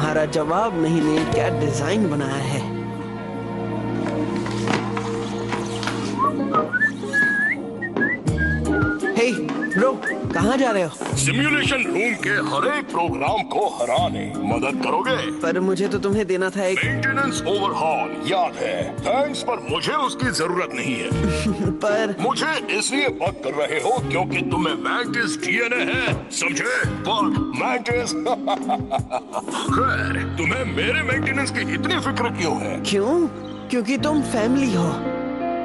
तुम्हारा जवाब नहीं ने क्या डिजाइन बनाया है। हे ब्रो, कहाँ जा रहे हो? सिमुलेशन रूम के हर एक प्रोग्राम को हराने मदद करोगे? पर मुझे तो तुम्हें देना था एक मेंटेनेंस ओवरहॉल, याद है? थैंक्स, पर मुझे उसकी जरूरत नहीं है। पर मुझे इसलिए बग कर रहे हो क्योंकि तुम्हें मैंटिस डीएनए है, समझे? Bug mantis. खैर, तुम्हें मेरे मेंटेनेंस की इतनी फिक्र क्यों है? क्यों? क्योंकि तुम फैमिली हो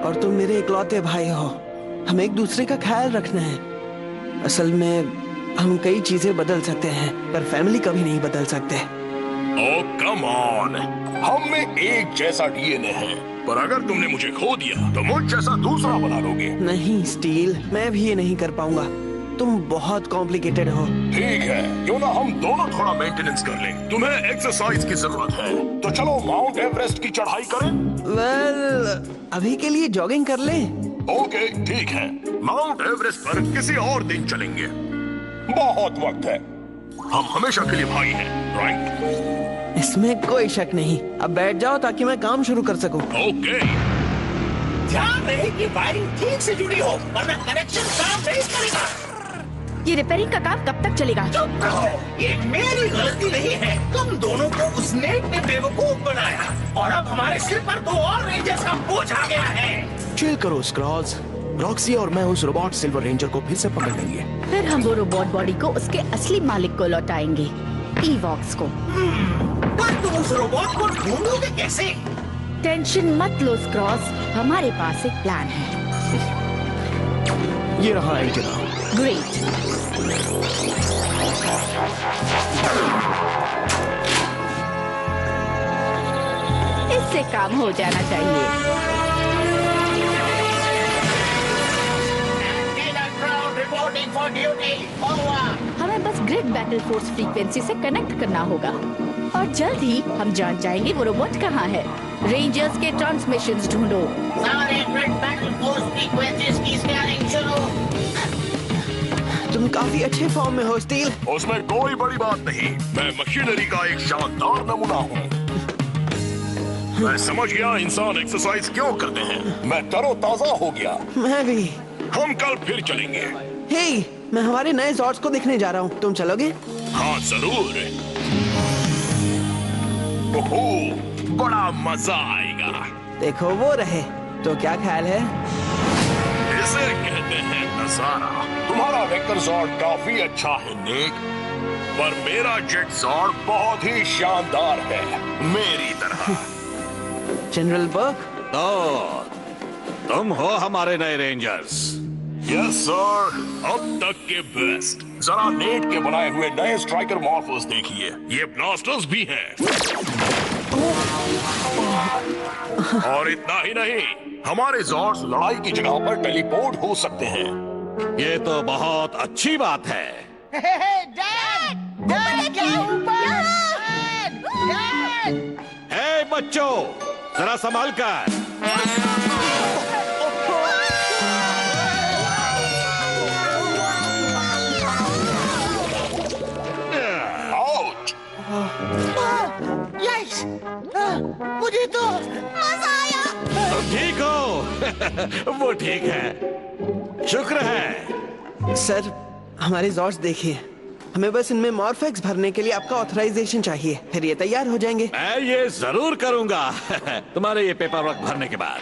और तुम मेरे इकलौते भाई हो। हमें एक दूसरे का ख्याल रखना है। असल में हम कई चीजें बदल सकते हैं पर फैमिली कभी नहीं बदल सकते। ओह कम ऑन, हम में एक जैसा डीएनए है, पर अगर तुमने मुझे खो दिया तो मुझ जैसा दूसरा बना लोगे। नहीं स्टील, मैं भी ये नहीं कर पाऊंगा। तुम बहुत कॉम्प्लिकेटेड हो। ठीक है, क्यों ना हम दोनों थोड़ा मेंटेनेंस कर लें। तुम्हें एक्सरसाइज की जरूरत है तो चलो माउंट एवरेस्ट की चढ़ाई करें। वेल, अभी के लिए जॉगिंग कर ले। ओके ठीक है, माउंट एवरेस्ट पर किसी और दिन चलेंगे। बहुत वक्त है, हम हमेशा के लिए भाई हैं, राइट? इसमें कोई शक नहीं। अब बैठ जाओ ताकि मैं काम शुरू कर सकूं। ओके। ध्यान रहे कि वायरिंग ठीक से जुड़ी हो वरना कनेक्शन काम नहीं करेगा। ये रिपेयरिंग का काम कब तक चलेगा? चुप रहो, ये मेरी गलती नहीं है। तुम दोनों को उस नेट ने बेवकूफ बनाया और अब हमारे सिर पर दो और रेंजर्स का बोझ आ गया है। चिल करो स्क्रॉल्स। रॉक्सी और मैं उस रोबोट सिल्वर रेंजर को फिर से पकड़ लेंगे। फिर हम वो रोबोट बॉडी को उसके असली मालिक को लौटाएंगे, ईवॉक्स को। पर तुम उस रोबोट को ढूंढोगे कैसे? टेंशन मत लो स्क्रॉस, हमारे पास एक प्लान है। ये रहा एंटेना। ग्रेट। इससे काम हो जाना चाहिए। Reporting for duty, over. हमें बस ग्रिड बैटल फोर्स फ्रीक्वेंसी से कनेक्ट करना होगा और जल्द ही हम जान जाएंगे वो रोबोट कहाँ है। रेंजर्स के ट्रांसमिशंस ढूंढो। सारे ग्रिड बैटल फोर्स फ्रीक्वेंसीज की स्कैनिंग शुरू। तुम काफी अच्छे फॉर्म में हो स्टील। उसमें कोई बड़ी बात नहीं, मैं मशीनरी का एक शानदार नमूना हूँ। मैं समझ गया इंसान एक्सरसाइज क्यों करते हैं। मैं तरोताजा हो गया। मैं भी। हम कल फिर चलेंगे। हे, मैं हमारे नए जॉर्ड्स को देखने जा रहा हूँ। तुम चलोगे? हाँ जरूर। ओहो, बड़ा मजा आएगा। देखो वो रहे। तो क्या ख्याल है? इसे कहते हैं नजारा। तुम्हारा वेक्टर जॉर्ड काफी अच्छा है नेक, पर मेरा जेट जॉर्ड बहुत ही शानदार है, मेरी तरह। जनरल बर्क, तो तुम हो हमारे नए रेंजर्स। यस सर, अब तक के बेस्ट। जरा नेट के बनाए हुए नए स्ट्राइकर मॉर्फोस देखिए, ये ब्लास्टर्स भी हैं। और इतना ही नहीं, हमारे जॉर्ड्स लड़ाई की जगह पर टेलीपोर्ट हो सकते हैं। ये तो बहुत अच्छी बात है। हे बच्चों, जरा संभाल कर। आउट। यस, मुझे तो मजा आया। ठीक हो? वो ठीक है, शुक्र है। सर हमारे जॉर्ड्स देखिए। हमें बस इनमें मॉर्फेक्स भरने के लिए आपका ऑथराइजेशन चाहिए, फिर ये तैयार हो जाएंगे। मैं ये जरूर करूंगा। तुम्हारे ये पेपर वर्क भरने के बाद।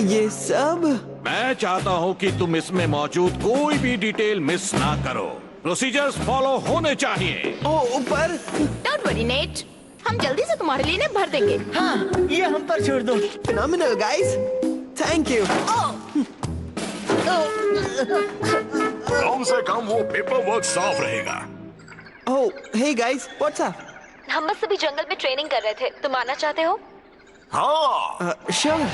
ये सब? मैं चाहता हूँ कि तुम इसमें मौजूद कोई भी डिटेल मिस ना करो। प्रोसीजर्स फॉलो होने चाहिए। ओ ऊपर। डोंट वरी नेट, हम जल्दी से तुम्हारे लिए भर देंगे। हाँ, ये हम पर छोड़ दो। Phenomenal guys, thank you. कम से कम वो पेपर वर्क साफ रहेगा। Oh hey guys, what's up? हम बस अभी जंगल में ट्रेनिंग कर रहे थे, तुम आना चाहते हो? हाँ श्योर।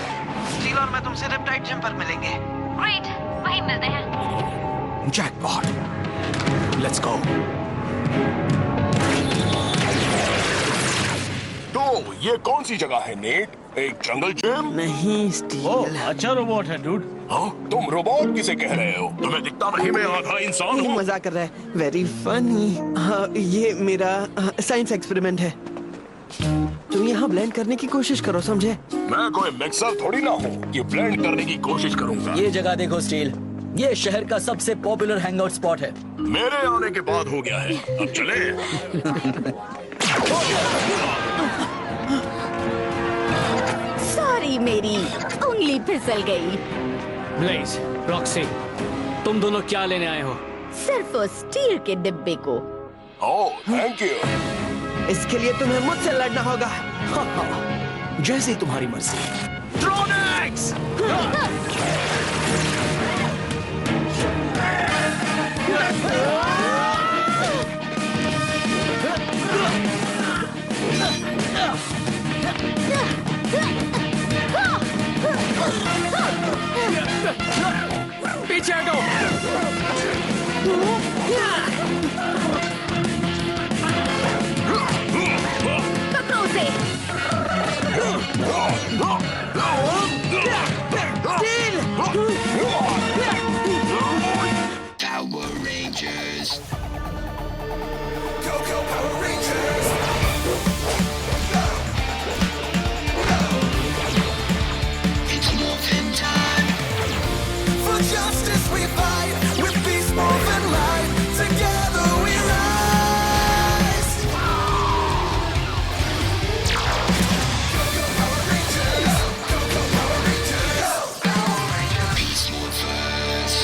स्टील और मैं तुमसे रेप्टाइड जंपर मिलेंगे। ग्रेट, वहीं मिलते हैं। Jackpot, let's go. तो ये कौन सी जगह है नेट? एक जंगल जिम? नहीं स्टील। अच्छा रोबोट है डूड। हाँ, तुम रोबोट किसे कह रहे हो? तुम्हें दिखता नहीं मैं आधा इंसान हूँ। मजाक कर रहा है। Very funny. हाँ, ये मेरा साइंस एक्सपेरिमेंट है। तुम यहाँ ब्लेंड करने की कोशिश करो, समझे? मैं कोई मिक्सर थोड़ी ना हूँ कि ब्लेंड करने की कोशिश करूंगा। ये जगह देखो स्टील, ये शहर का सबसे पॉपुलर हैंगआउट स्पॉट है। मेरे आने के बाद हो गया है, अब चले। सॉरी, मेरी उंगली फिसल गई। ब्लेज, रॉक्सी, तुम दोनों क्या लेने आए हो? सिर्फ उस स्टील के डिब्बे को। ओह, थैंक यू। इसके लिए तुम्हें मुझसे लड़ना होगा। जैसे तुम्हारी मर्जी। ट्रोनिक्स! पीछे हटो। पकड़ो उसे। Power Rangers. Go, go, Power Rangers! It's morphin' time. For justice we fight, with peace, morphin' light. Together we rise. Go, go, Power Rangers! Go, go, Power Rangers! Power Rangers! Peace morphers.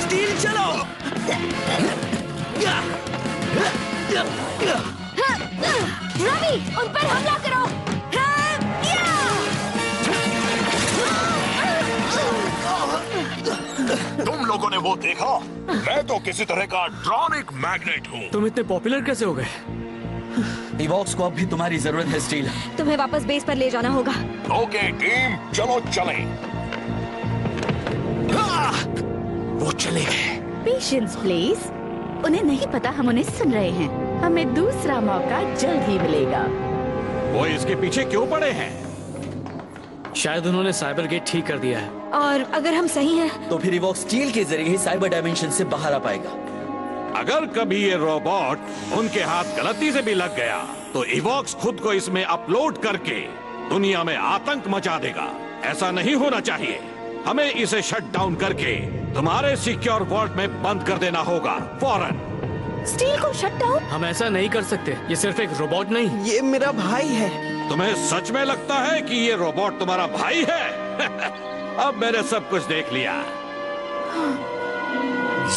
Steel चलो। रवि, उन पर हमला करो। तुम लोगों ने वो देखा? मैं तो किसी तरह का ड्रॉनिक मैग्नेट हूँ। तुम इतने पॉपुलर कैसे हो गए? इवॉक्स को अब भी तुम्हारी जरूरत है स्टील। तुम्हें वापस बेस पर ले जाना होगा। ओके टीम, चलो चलें। वो चले गए। Patience please. उन्हें नहीं पता हम उन्हें सुन रहे हैं। हमें दूसरा मौका जल्द ही मिलेगा। वो इसके पीछे क्यों पड़े हैं? शायद उन्होंने साइबर गेट ठीक कर दिया है। और अगर हम सही हैं, तो फिर इवॉक्स स्टील के जरिए ही साइबर डायमेंशन से बाहर आ पाएगा। अगर कभी ये रोबोट उनके हाथ गलती से भी लग गया तो इवॉक्स खुद को इसमें अपलोड करके दुनिया में आतंक मचा देगा। ऐसा नहीं होना चाहिए। हमें इसे शट डाउन करके तुम्हारे सिक्योर वॉल्ट में बंद कर देना होगा फौरन। स्टील को शट डाउन? हम ऐसा नहीं कर सकते। ये सिर्फ एक रोबोट नहीं। ये मेरा भाई है। तुम्हें सच में लगता है कि ये रोबोट तुम्हारा भाई है? अब मैंने सब कुछ देख लिया।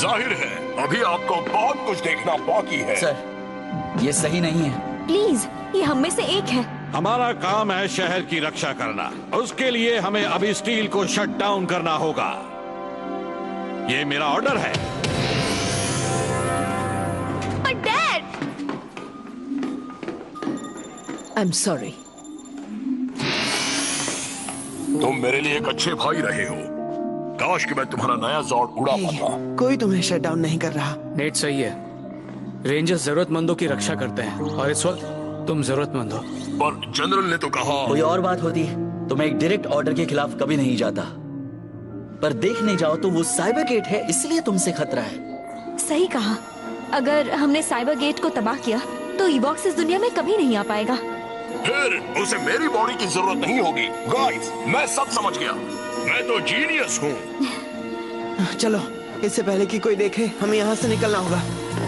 जाहिर है अभी आपको बहुत कुछ देखना बाकी है। सर, ये सही नहीं है। प्लीज, ये हम में से एक है। हमारा काम है शहर की रक्षा करना। उसके लिए हमें अभी स्टील को शट डाउन करना होगा। ये मेरा ऑर्डर है। डैड! I am sorry. तुम मेरे लिए एक अच्छे भाई रहे हो। काश कि मैं तुम्हारा नया जॉर्ड उड़ा पाता। कोई तुम्हें शट डाउन नहीं कर रहा। नेट सही है। रेंजर्स जरूरतमंदों की रक्षा करते हैं और इस वक्त तुम जरूरतमंद हो। पर जनरल ने तो कहा। कोई और बात होती तो मैं एक डायरेक्ट ऑर्डर के खिलाफ कभी नहीं जाता। पर देखने जाओ तो वो साइबर गेट है, इसलिए तुमसे खतरा है। सही कहा। अगर हमने साइबर गेट को तबाह किया तो इवॉक्स इस दुनिया में कभी नहीं आ पाएगा। फिर उसे मेरी बॉडी की जरूरत नहीं होगी। गाइस, मैं सब समझ गया। मैं तो जीनियस हूँ। चलो, इससे पहले कि कोई देखे हमें यहाँ से निकलना होगा।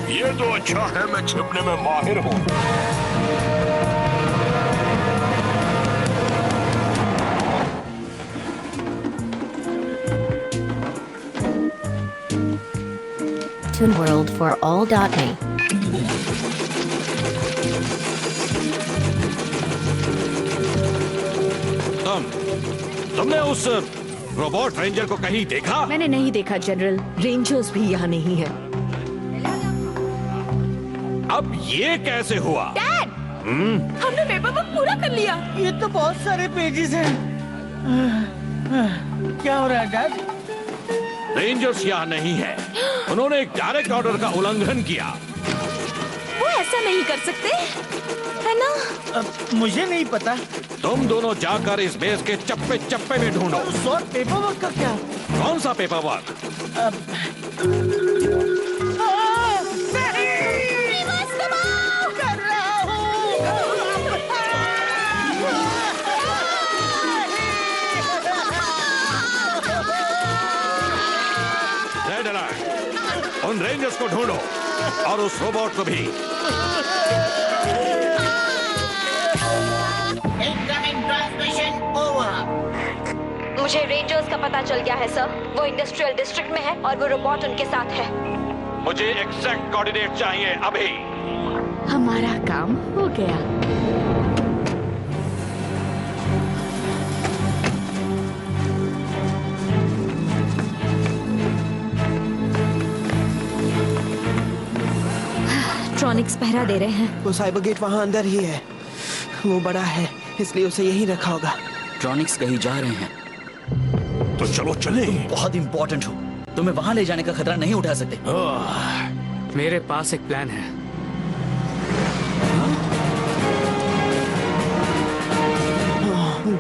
ये तो अच्छा है मैं छिपने में माहिर हूँ। TuneWorld for all.me. तुमने उस रोबोट रेंजर को कहीं देखा? मैंने नहीं देखा जनरल। रेंजर्स भी यहाँ नहीं है। अब ये कैसे हुआ? डैड! हमने पेपर वर्क पूरा कर लिया। ये तो बहुत सारे पेजेस हैं। क्या हो रहा है डैड? रेंजर्स यहाँ नहीं है। उन्होंने एक डायरेक्ट ऑर्डर का उल्लंघन किया। वो ऐसा नहीं कर सकते, है ना? मुझे नहीं पता। तुम दोनों जाकर इस बेस के चप्पे चप्पे में ढूंढो। सर पेपर वर्क का क्या? कौन सा पेपर वर्क? रेड अलर्ट, उन रेंजर्स को ढूंढो और उस रोबोट को भी। Incoming transmission over. मुझे रेंजर्स का पता चल गया है सर। वो इंडस्ट्रियल डिस्ट्रिक्ट में है और वो रोबोट उनके साथ है। मुझे एग्जैक्ट कोऑर्डिनेट चाहिए अभी। हमारा काम हो गया। ट्रॉनिक्स पहरा दे रहे हैं। वो साइबर गेट वहाँ अंदर ही है। वो बड़ा है, इसलिए उसे यहीं रखा होगा। ट्रॉनिक्स कहीं जा रहे हैं। तो चलो चले। तुम बहुत इंपॉर्टेंट हो, तुम्हें वहां ले जाने का खतरा नहीं उठा सकते। मेरे पास एक प्लान है।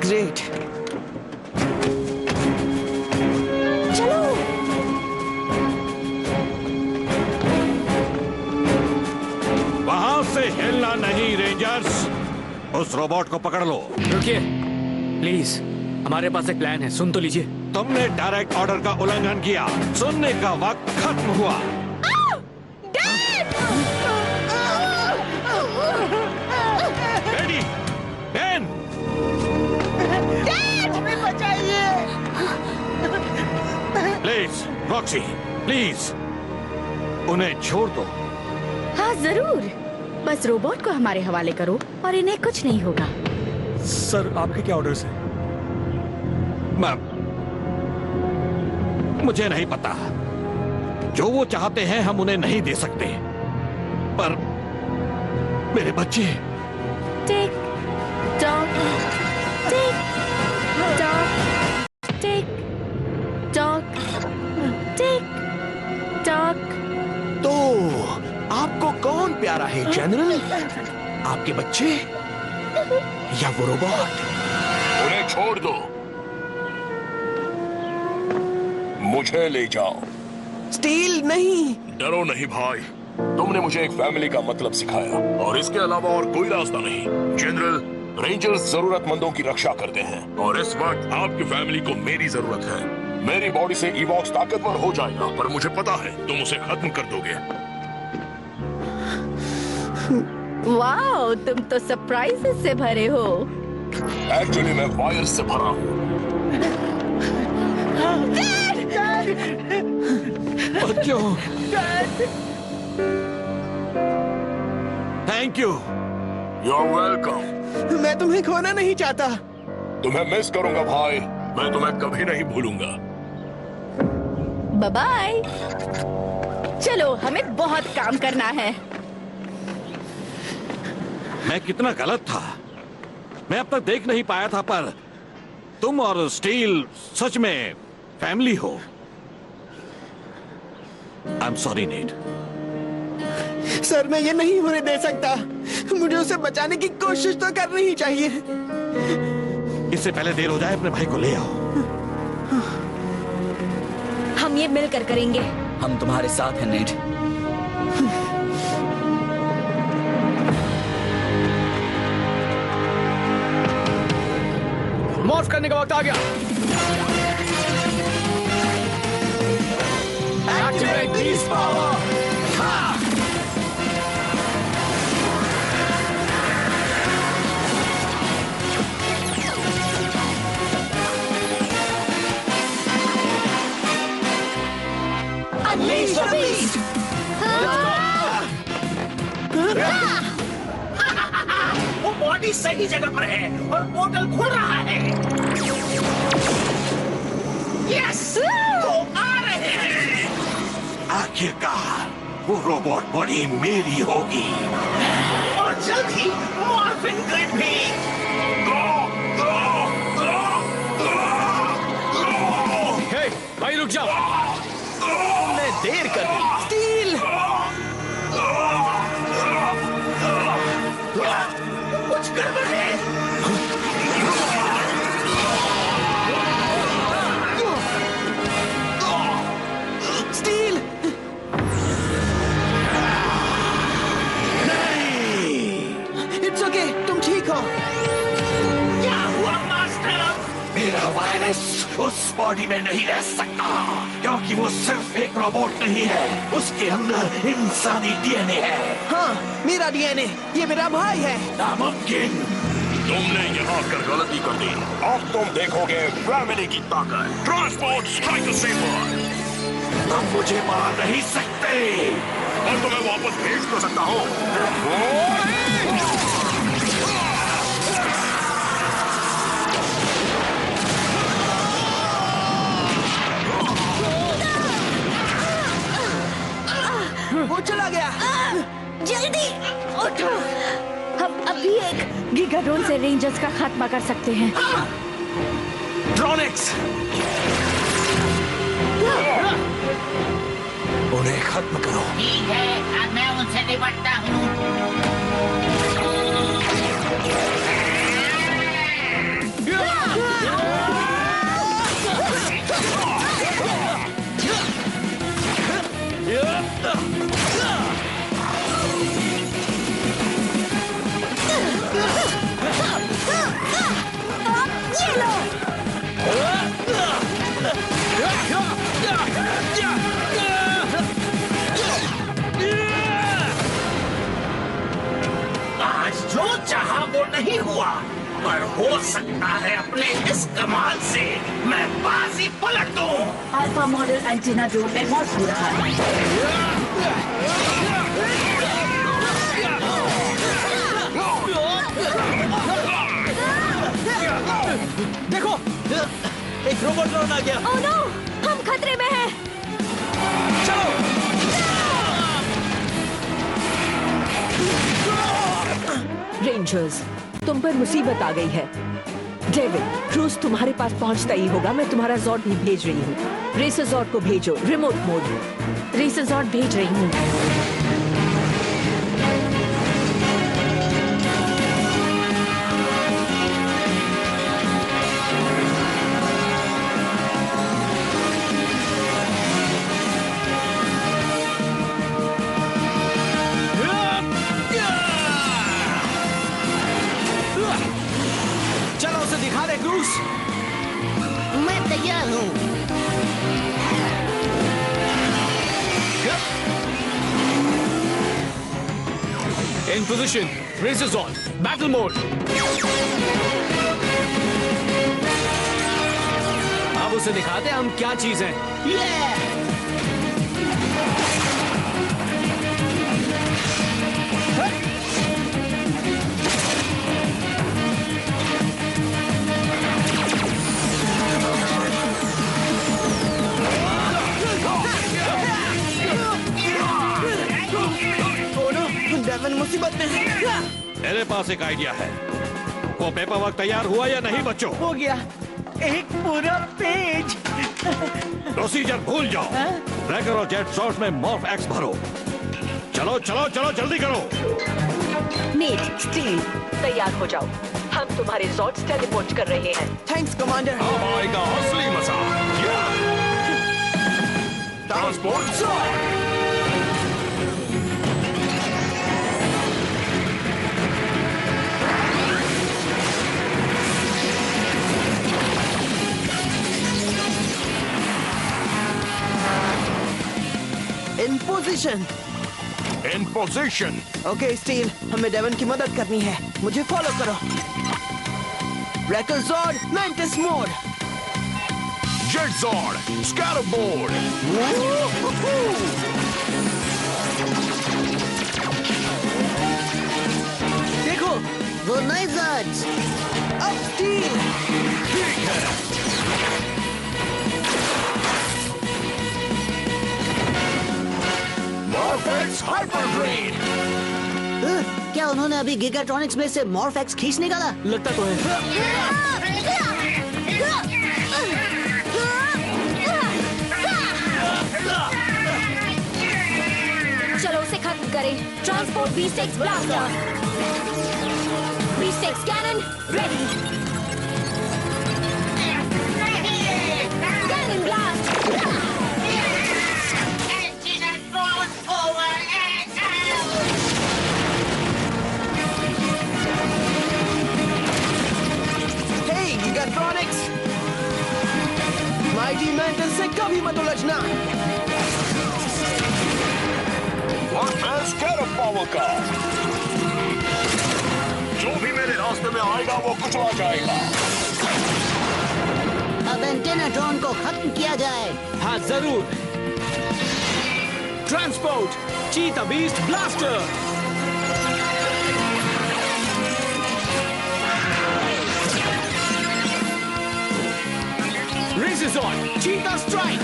ग्रेट। चलो। वहां से हिलना नहीं रेंजर्स। उस रोबोट को पकड़ लो। रुकिए प्लीज, हमारे पास एक प्लान है, सुन तो लीजिए। तुमने डायरेक्ट ऑर्डर का उल्लंघन किया। सुनने का वक्त खत्म हुआ। Ready Ben. Please Roxy, please उन्हें छोड़ दो। हाँ जरूर, बस रोबोट को हमारे हवाले करो और इन्हें कुछ नहीं होगा। सर आपके क्या ऑर्डर्स हैं? मुझे नहीं पता। जो वो चाहते हैं हम उन्हें नहीं दे सकते, पर मेरे बच्चे। Tick tock tick tock tick tock tick tock. तो आपको कौन प्यारा है जनरल? आपके बच्चे या वो रोबोट? उन्हें छोड़ दो, मुझे ले जाओ। स्टील नहीं। डरो नहीं भाई, तुमने मुझे एक फैमिली का मतलब सिखाया और इसके अलावा और कोई रास्ता नहीं। जनरल, रेंजर्स जरूरतमंदों की रक्षा करते हैं और इस वक्त आपकी फैमिली को मेरी जरूरत है। मेरी बॉडी से इवॉक्स ताकतवर हो जाएगा, पर मुझे पता है तुम उसे खत्म कर दोगे। वाओ, तुम तो सरप्राइजेस से भरे हो। एक्चुअली मैं वायर से भरा हूँ। बच्चों, thank you. You are welcome. मैं तुम्हें खोना नहीं चाहता। तुम्हें मिस करूंगा भाई, मैं तुम्हें कभी नहीं भूलूंगा। Bye bye. चलो, हमें बहुत काम करना है। मैं कितना गलत था, मैं अब तक देख नहीं पाया था, पर तुम और स्टील सच में फैमिली हो। I am sorry net. Sir, मैं ये नहीं होने दे सकता। मुझे उसे बचाने की कोशिश तो करनी ही चाहिए। इससे पहले देर हो जाए, अपने भाई को ले आओ। हम ये मिलकर करेंगे। हम तुम्हारे साथ हैं नेट। मॉर्फ करने का वक्त आ गया। Activate beast power. Unleash the beast! वो बॉडी सही जगह पर है और पोर्टल खुल रहा है। यस, वो आ रहे हैं। आखिरकार वो रोबोट बॉडी मेरी होगी। और जल्द ही मॉर्फिन ग्रिड भी। हे, भाई रुक जाओ। तुमने देर कर दी। स्टील! मेरा वायरस उस बॉडी में नहीं रह सकता, क्योंकि वो सिर्फ एक रोबोट नहीं है, उसके अंदर इंसानी डीएनए है। हाँ, मेरा डीएनए, ये मेरा भाई है। नामुमकिन। तुमने यहाँ कर गलती कर दी। अब तुम देखोगे फैमिली की ताकत। Transport striker saber. तुम मुझे मार नहीं सकते। और तुम्हें वापस भेज तो सकता हूँ। वो चला गया। जल्दी उठो। हम अभी एक गीगाड्रोन से रेंजर्स का खात्मा कर सकते हैं। ड्रोनिक्स, उन्हें खत्म करो। ठीक है, अब मैं उनसे निपटता हूँ। आज जो चाहा वो नहीं हुआ, पर हो सकता है अपने इस कमाल से मैं बाजी पलट दूं। अल्फा मॉडल एंटीना ड्रोन में मौत हो रहा है। देखो, एक रोबोट ड्रोन आ गया। ओह नो, हम खतरे में हैं। चलो। रेंजर्स, तुम पर मुसीबत आ गई है। डेविड, क्रूज तुम्हारे पास पहुंचता ही होगा। मैं तुम्हारा जॉर्ड भी भेज रही हूँ। रेसर जॉर्ड को भेजो, रिमोट मोड। रेसर जॉर्ड भेज रही हूँ। चलो उसे दिखा दे क्रूज। मैं तैयार हूँ। इन position, racers on, battle mode. अब उसे दिखाते हैं हम क्या चीज हैं। डेविन मुसीबत में है। मेरे पास एक आइडिया है। वो पेपर वर्क तैयार हुआ या नहीं बच्चों? हो गया, एक पूरा पेज। प्रोसीजर भूल जाओ। ट्रैकर और जेट सॉर्ट में मॉर्फ एक्स भरो। चलो चलो चलो, जल्दी करो। नीट, स्टील, तैयार हो जाओ। हम तुम्हारे जॉर्ड्स टेलीपोर्ट कर रहे हैं। Thanks commander. अब आएगा असली मजा। Transport strike. In position. In position. Okay Steel, हमें डेवन की मदद करनी है। मुझे फॉलो करो। Racer Jord, Mantis mode. Jet Jord, scatter board. देखो, वो नए जॉर्ज। अब स्टील। ठीक है। Morphex hyper brain. क्या उन्होंने अभी गीगाट्रॉनिक्स में से मॉर्फेक्स खींच निकाला? लगता तो है। चलो उसे खत्म करें। Transport B6 blaster. B6 cannon ready. Cannon blast. Hey, Gigatronics! Mighty mantle से कभी मत उलझना। और मैं स्कैरब पावर का, जो भी मेरे रास्ते में आएगा वो कुचला जाएगा। अब एंटेनाट्रॉन को खत्म किया जाए। हाँ जरूर। ट्रांसपोर्ट चीता बीस्ट ब्लास्टर। रेज़रज़ॉर्ड चीता स्ट्राइक।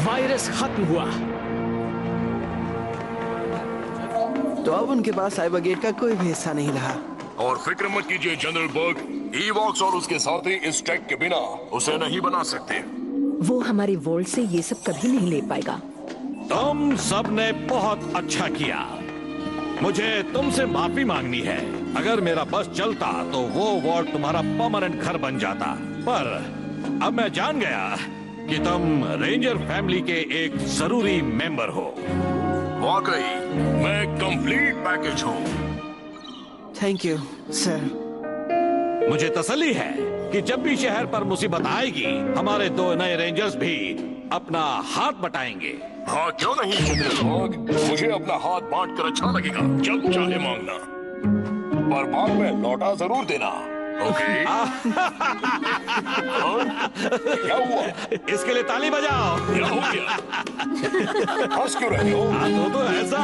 वायरस खत्म हुआ। तो अब उनके पास साइबर गेट का कोई भी हिस्सा नहीं रहा। और फिक्र मत कीजिए जनरल बर्ग, ईवॉक्स और उसके साथी इस टेक के बिना उसे नहीं बना सकते। वो हमारे वोल्ट से ये सब कभी नहीं ले पाएगा। तुम सबने बहुत अच्छा किया। मुझे तुमसे माफी मांगनी है। अगर मेरा बस चलता तो वो वार्ड तुम्हारा परमानेंट घर बन जाता, पर अब मैं जान गया कि तुम रेंजर फैमिली के एक जरूरी मेंबर हो। वाकई मैं कंप्लीट पैकेज हूँ। Thank you sir. मुझे तसल्ली है कि जब भी शहर पर मुसीबत आएगी हमारे 2 नए रेंजर्स भी अपना हाथ बटाएंगे। हाँ क्यों नहीं जनरल बर्ग, मुझे अपना हाथ बांट कर अच्छा लगेगा। जब चाहे मांगना, पर बाद में लौटा जरूर देना। ओके? क्या हुआ? इसके लिए ताली बजाओ। क्या हो गया? हंस क्यों रहे हो? तो ऐसा